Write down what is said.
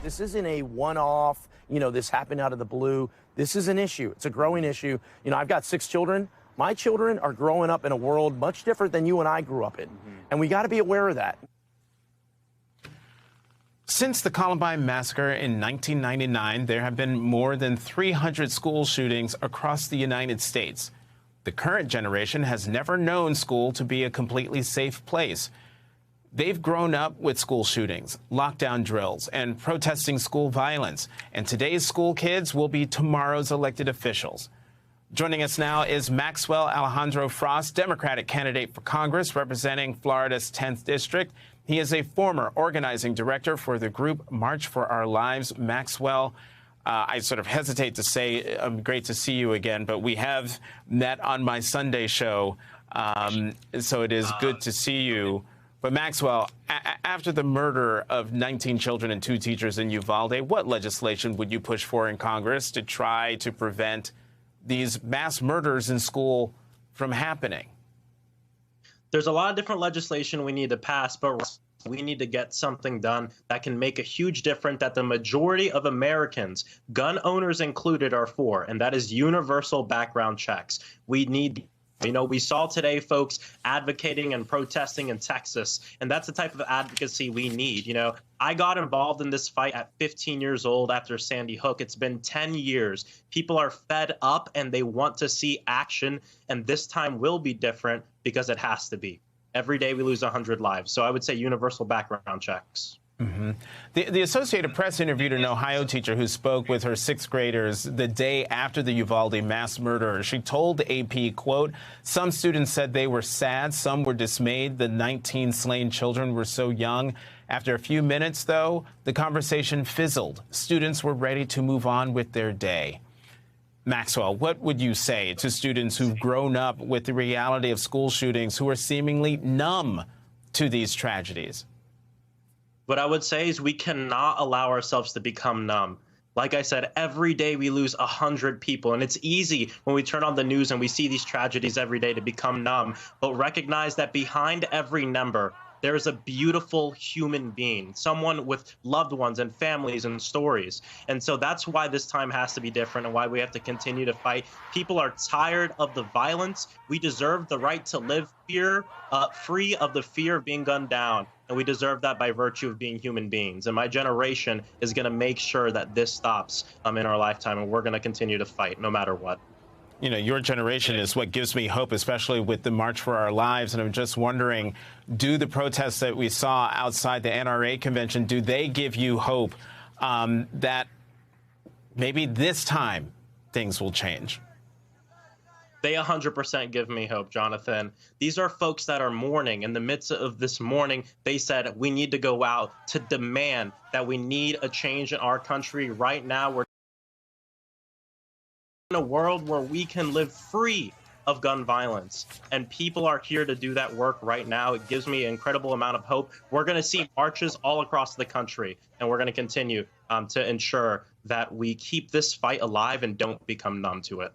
This isn't a one-off, this happened out of the blue. This is an issue. It's a growing issue. I've got 6 children. My children are growing up in a world much different than you and I grew up in. And we got to be aware of that. Since the Columbine massacre in 1999, there have been more than 300 school shootings across the United States. The current generation has never known school to be a completely safe place. They've grown up with school shootings, lockdown drills, and protesting school violence. And today's school kids will be tomorrow's elected officials. Joining us now is Maxwell Alejandro Frost, Democratic candidate for Congress representing Florida's 10th District. He is a former organizing director for the group March for Our Lives. Maxwell, I sort of hesitate to say great to see you again, but we have met on my Sunday show, so it is good to see you. But Maxwell, after the murder of 19 children and 2 teachers in Uvalde, what legislation would you push for in Congress to try to prevent these mass murders in school from happening? There's a lot of different legislation we need to pass, but we need to get something done that can make a huge difference that the majority of Americans, gun owners included, are for, and that is universal background checks. We need, we saw today folks advocating and protesting in Texas, and that's the type of advocacy we need. I got involved in this fight at 15 years old after Sandy Hook. It's been 10 years. People are fed up and they want to see action, and this time will be different because it has to be. Every day we lose 100 lives. So I would say universal background checks. Mm-hmm. The Associated Press interviewed an Ohio teacher who spoke with her 6th graders the day after the Uvalde mass murder. She told AP, quote, "Some students said they were sad. Some were dismayed. The 19 slain children were so young. After a few minutes, though, the conversation fizzled. Students were ready to move on with their day." Maxwell, what would you say to students who've grown up with the reality of school shootings, who are seemingly numb to these tragedies? What I would say is we cannot allow ourselves to become numb. Like I said, every day we lose 100 people, and it's easy when we turn on the news and we see these tragedies every day to become numb. But recognize that behind every number, there is a beautiful human being, someone with loved ones and families and stories. And so that's why this time has to be different and why we have to continue to fight. People are tired of the violence. We deserve the right to live free of the fear of being gunned down. And we deserve that by virtue of being human beings. And my generation is going to make sure that this stops in our lifetime. And we're going to continue to fight no matter what. Your generation is what gives me hope, especially with the March for Our Lives. And I'm just wondering, do the protests that we saw outside the NRA convention, do they give you hope that maybe this time things will change? They 100% give me hope, Jonathan. These are folks that are mourning. In the midst of this mourning, they said we need to go out to demand that we need a change in our country right now. We're in a world where we can live free of gun violence, and people are here to do that work right now. It gives me an incredible amount of hope. We're going to see marches all across the country, and we're going to continue to ensure that we keep this fight alive and don't become numb to it.